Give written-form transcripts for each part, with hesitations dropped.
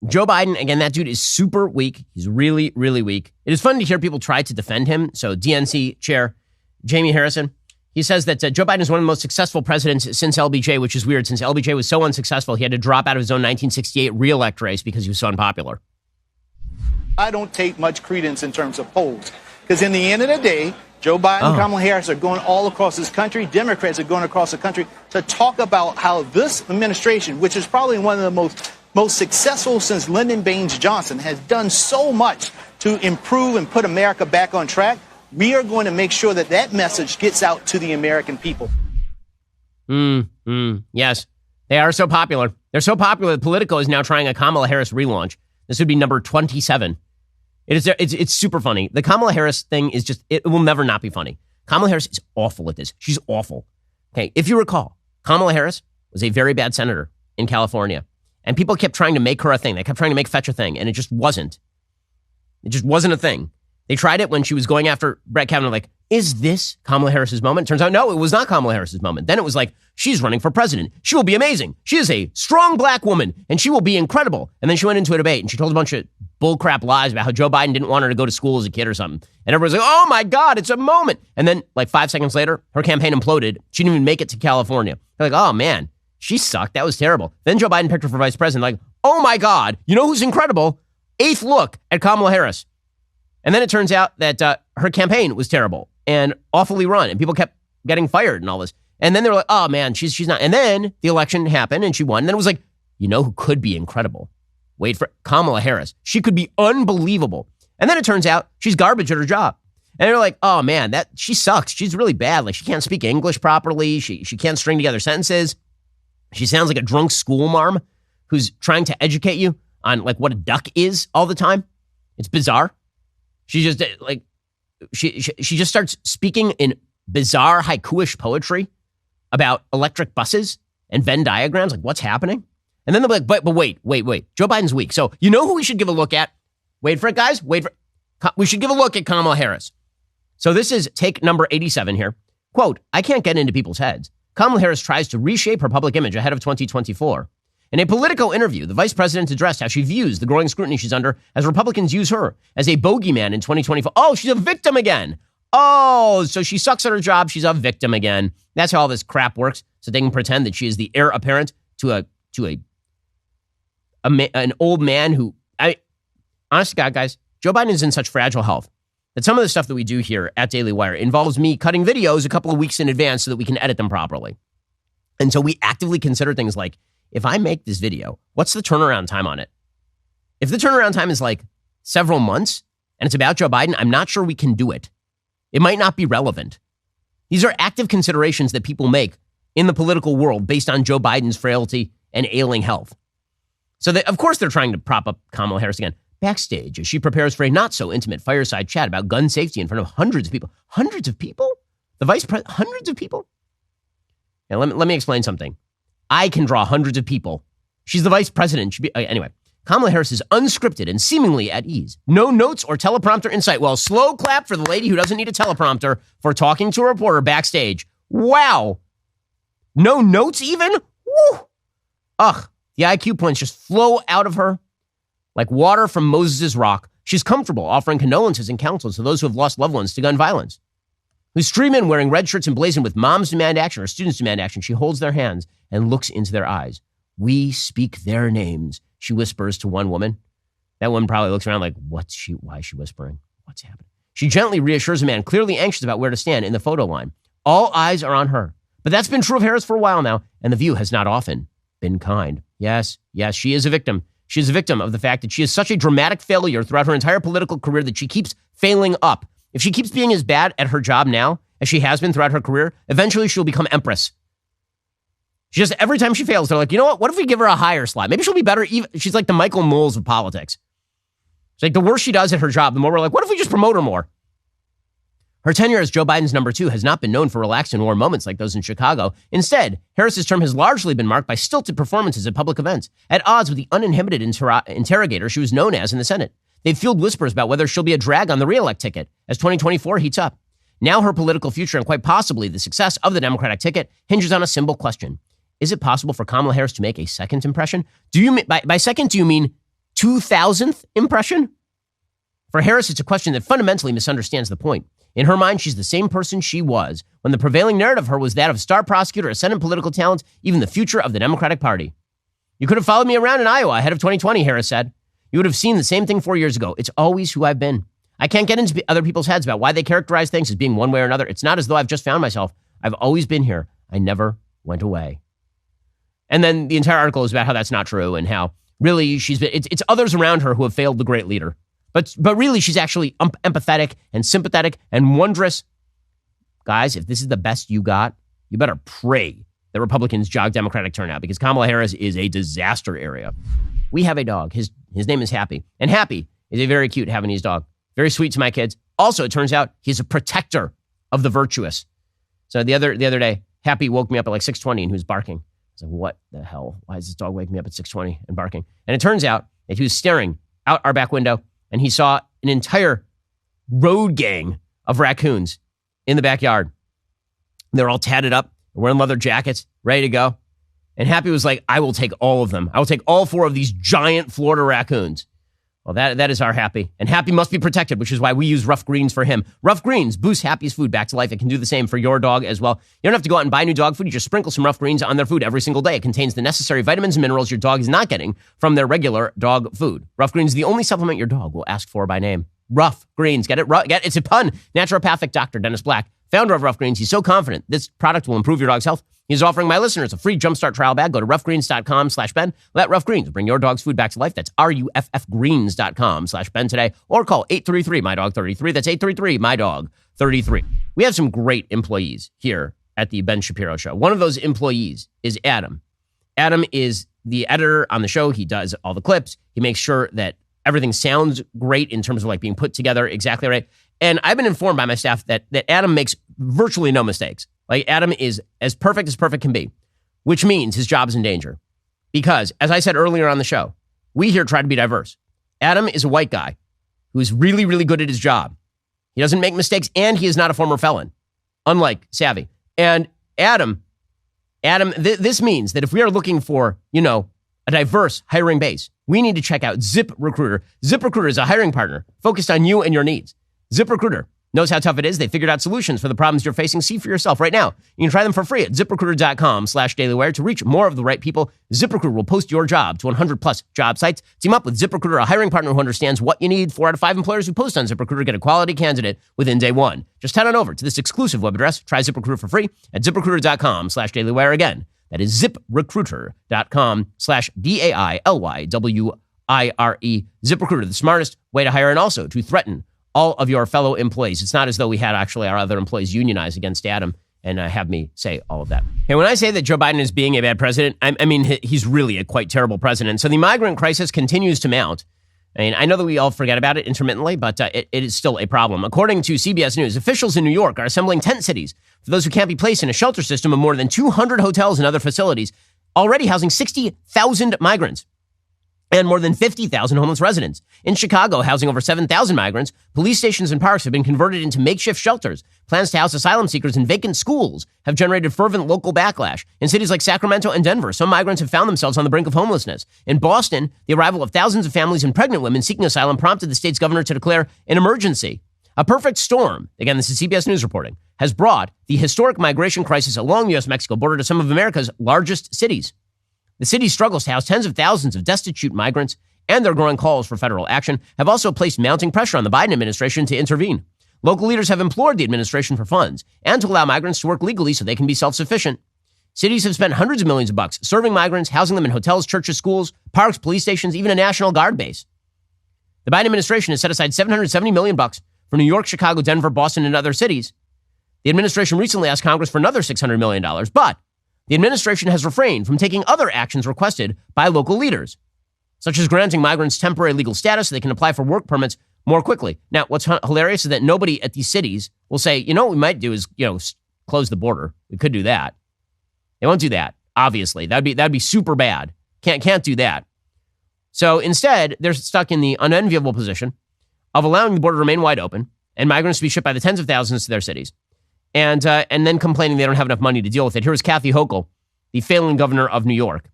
Joe Biden, again, that dude is super weak. He's really, really weak. It is fun to hear people try to defend him. So DNC chair Jamie Harrison, he says that Joe Biden is one of the most successful presidents since LBJ, which is weird since LBJ was so unsuccessful, he had to drop out of his own 1968 re-elect race because he was so unpopular. I don't take much credence in terms of polls because in the end of the day, Joe Biden and Kamala Harris are going all across this country. Democrats are going across the country to talk about how this administration, which is probably one of the most successful since Lyndon Baines Johnson, has done so much to improve and put America back on track. We are going to make sure that that message gets out to the American people. Yes, they are so popular. They're so popular that Politico is now trying a Kamala Harris relaunch. This would be number 27. It's super funny. The Kamala Harris thing is just, it will never not be funny. Kamala Harris is awful at this. She's awful. Okay, if you recall, Kamala Harris was a very bad senator in California. And people kept trying to make her a thing. They kept trying to make fetch a thing. And it just wasn't. It just wasn't a thing. They tried it when she was going after Brett Kavanaugh, like, is this Kamala Harris's moment? Turns out, no, it was not Kamala Harris's moment. Then it was like, she's running for president. She will be amazing. She is a strong black woman, and she will be incredible. And then she went into a debate, and she told a bunch of bullcrap lies about how Joe Biden didn't want her to go to school as a kid or something. And everyone's like, oh, my God, it's a moment. And then, like 5 seconds later, her campaign imploded. She didn't even make it to California. They're like, oh, man, she sucked. That was terrible. Then Joe Biden picked her for vice president. Like, oh, my God, you know who's incredible? 8th look at Kamala Harris. And then it turns out that her campaign was terrible and awfully run, and people kept getting fired and all this. And then they were like, oh, man, she's not. And then the election happened, and she won. And then it was like, you know who could be incredible? Wait for Kamala Harris. She could be unbelievable. And then it turns out she's garbage at her job. And they're like, oh, man, she sucks. She's really bad. Like, she can't speak English properly. She can't string together sentences. She sounds like a drunk school marm who's trying to educate you on, like, what a duck is all the time. It's bizarre. She just like she just starts speaking in bizarre haiku-ish poetry about electric buses and Venn diagrams. Like, what's happening? And then they'll be like, but wait. Joe Biden's weak. So you know who we should give a look at? Wait for it, guys. We should give a look at Kamala Harris. So this is take number 87 here. Quote, I can't get into people's heads. Kamala Harris tries to reshape her public image ahead of 2024. In a Politico interview, the vice president addressed how she views the growing scrutiny she's under as Republicans use her as a bogeyman in 2024. Oh, she's a victim again. Oh, so she sucks at her job. She's a victim again. That's how all this crap works. So they can pretend that she is the heir apparent to an old man who, honest to God, guys, Joe Biden is in such fragile health that some of the stuff that we do here at Daily Wire involves me cutting videos a couple of weeks in advance so that we can edit them properly. And so we actively consider things like, if I make this video, what's the turnaround time on it? If the turnaround time is like several months and it's about Joe Biden, I'm not sure we can do it. It might not be relevant. These are active considerations that people make in the political world based on Joe Biden's frailty and ailing health. So of course they're trying to prop up Kamala Harris again. Backstage, as she prepares for a not-so-intimate fireside chat about gun safety in front of hundreds of people. Hundreds of people? The vice president, hundreds of people? Now, let me explain something. I can draw hundreds of people. She's the vice president. Anyway, Kamala Harris is unscripted and seemingly at ease. No notes or teleprompter in sight. Well, slow clap for the lady who doesn't need a teleprompter for talking to a reporter backstage. Wow. No notes even? Woo. Ugh. The IQ points just flow out of her like water from Moses' rock. She's comfortable offering condolences and counsel to those who have lost loved ones to gun violence. Who stream in wearing red shirts emblazoned with Moms Demand Action or Students Demand Action. She holds their hands and looks into their eyes. We speak their names, she whispers to one woman. That woman probably looks around like, why is she whispering? What's happening? She gently reassures a man clearly anxious about where to stand in the photo line. All eyes are on her. But that's been true of Harris for a while now, and the view has not often been kind. Yes, she is a victim. She is a victim of the fact that she is such a dramatic failure throughout her entire political career that she keeps failing up. If she keeps being as bad at her job now as she has been throughout her career, eventually she'll become empress. She just, every time she fails, they're like, you know what if we give her a higher slot? Maybe she'll be better. She's like the Michael Knowles of politics. It's like the worse she does at her job, the more we're like, what if we just promote her more? Her tenure as Joe Biden's number 2 has not been known for relaxed and warm moments like those in Chicago. Instead, Harris's term has largely been marked by stilted performances at public events, at odds with the uninhibited interrogator she was known as in the Senate. They've fueled whispers about whether she'll be a drag on the re-elect ticket as 2024 heats up. Now her political future and quite possibly the success of the Democratic ticket hinges on a simple question. Is it possible for Kamala Harris to make a second impression? Do you by second, do you mean 2000th impression? For Harris, it's a question that fundamentally misunderstands the point. In her mind, she's the same person she was when the prevailing narrative of her was that of a star prosecutor, a Senate political talent, even the future of the Democratic Party. You could have followed me around in Iowa ahead of 2020, Harris said. You would have seen the same thing 4 years ago. It's always who I've been. I can't get into other people's heads about why they characterize things as being one way or another. It's not as though I've just found myself. I've always been here. I never went away. And then the entire article is about how that's not true and how really it's others around her who have failed the great leader. But really, she's actually empathetic and sympathetic and wondrous. Guys, if this is the best you got, you better pray that Republicans jog Democratic turnout because Kamala Harris is a disaster area. We have a dog. His name is Happy. And Happy is a very cute Havanese dog. Very sweet to my kids. Also, it turns out he's a protector of the virtuous. So the other day, Happy woke me up at like 6:20 and he was barking. I was like, what the hell? Why is this dog waking me up at 6:20 and barking? And it turns out that he was staring out our back window and he saw an entire road gang of raccoons in the backyard. They're all tatted up, wearing leather jackets, ready to go. And Happy was like, I will take all of them. I will take all 4 of these giant Florida raccoons. Well, that is our Happy. And Happy must be protected, which is why we use Rough Greens for him. Rough Greens boosts Happy's food back to life. It can do the same for your dog as well. You don't have to go out and buy new dog food. You just sprinkle some Rough Greens on their food every single day. It contains the necessary vitamins and minerals your dog is not getting from their regular dog food. Rough Greens is the only supplement your dog will ask for by name. Rough Greens. Get it? It's a pun. Naturopathic Dr. Dennis Black, founder of Rough Greens. He's so confident this product will improve your dog's health. He's offering my listeners a free Jumpstart trial bag. Go to roughgreens.com/Ben. Let Rough Greens bring your dog's food back to life. That's ruffgreens.com/Ben today. Or call 833-MY-DOG-33. That's 833-MY-DOG-33. We have some great employees here at the Ben Shapiro Show. One of those employees is Adam. Adam is the editor on the show. He does all the clips. He makes sure that everything sounds great in terms of like being put together exactly right. And I've been informed by my staff that Adam makes virtually no mistakes. Like Adam is as perfect can be, which means his job is in danger. Because, as I said earlier on the show, we here try to be diverse. Adam is a white guy who is really, really good at his job. He doesn't make mistakes, and he is not a former felon, unlike Savvy. And Adam, this means that if we are looking for, a diverse hiring base, we need to check out ZipRecruiter. ZipRecruiter is a hiring partner focused on you and your needs. ZipRecruiter knows how tough it is. They figured out solutions for the problems you're facing. See for yourself right now. You can try them for free at ZipRecruiter.com/dailywire. To reach more of the right people, ZipRecruiter will post your job to 100 plus job sites. Team up with ZipRecruiter, a hiring partner who understands what you need. 4 out of 5 employers who post on ZipRecruiter get a quality candidate wandidate day one. Just head on over to this exclusive web address. Try ZipRecruiter for free at ZipRecruiter.com/dailywire. Again, that is ZipRecruiter.com/DAILYWIRE. ZipRecruiter, the smartest way to hire and also to threaten all of your fellow employees. It's not as though we had actually our other employees unionize against Adam and have me say all of that. Hey, when I say that Joe Biden is being a bad president, I mean, he's really a quite terrible president. So the migrant crisis continues to mount. I mean, I know that we all forget about it intermittently, but it is still a problem. According to CBS News, officials in New York are assembling tent cities for those who can't be placed in a shelter system of more than 200 hotels and other facilities, already housing 60,000 migrants and more than 50,000 homeless residents. In Chicago, housing over 7,000 migrants, police stations and parks have been converted into makeshift shelters. Plans to house asylum seekers in vacant schools have generated fervent local backlash. In cities like Sacramento and Denver, some migrants have found themselves on the brink of homelessness. In Boston, the arrival of thousands of families and pregnant women seeking asylum prompted the state's governor to declare an emergency. A perfect storm, again, this is CBS News reporting, has brought the historic migration crisis along the U.S.-Mexico border to some of America's largest cities. The city's struggles to house tens of thousands of destitute migrants and their growing calls for federal action have also placed mounting pressure on the Biden administration to intervene. Local leaders have implored the administration for funds and to allow migrants to work legally so they can be self-sufficient. Cities have spent hundreds of millions of bucks serving migrants, housing them in hotels, churches, schools, parks, police stations, even a National Guard base. The Biden administration has set aside $770 million for New York, Chicago, Denver, Boston, and other cities. The administration recently asked Congress for another $600 million, but the administration has refrained from taking other actions requested by local leaders, such as granting migrants temporary legal status so they can apply for work permits more quickly. Now, what's hilarious is that nobody at these cities will say, what we might do is, close the border. We could do that. They won't do that, obviously. That'd be super bad. Can't do that. So instead, they're stuck in the unenviable position of allowing the border to remain wide open and migrants to be shipped by the tens of thousands to their cities. And then complaining they don't have enough money to deal with it. Here's Kathy Hochul, the failing governor of New York.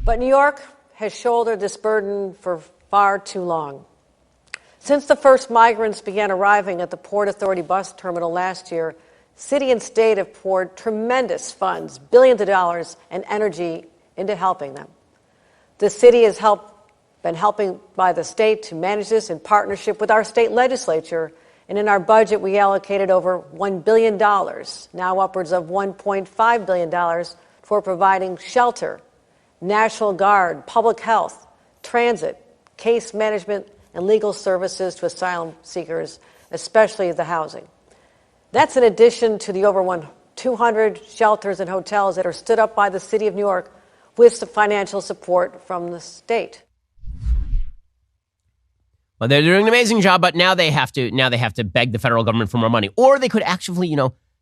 But New York has shouldered this burden for far too long. Since the first migrants began arriving at the Port Authority bus terminal last year, city and state have poured tremendous funds, billions of dollars, and energy into helping them. The city has been helping by the state to manage this in partnership with our state legislature. And in our budget, we allocated over $1 billion, now upwards of $1.5 billion, for providing shelter, National Guard, public health, transit, case management, and legal services to asylum seekers, especially the housing. That's in addition to the over 200 shelters and hotels that are stood up by the city of New York with the financial support from the state. Well, they're doing an amazing job, but now they have to beg the federal government for more money. Or they could actually,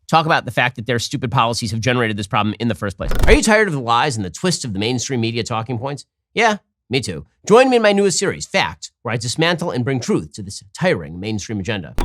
talk about the fact that their stupid policies have generated this problem in the first place. Are you tired of the lies and the twists of the mainstream media talking points? Yeah, me too. Join me in my newest series, Fact, where I dismantle and bring truth to this tiring mainstream agenda.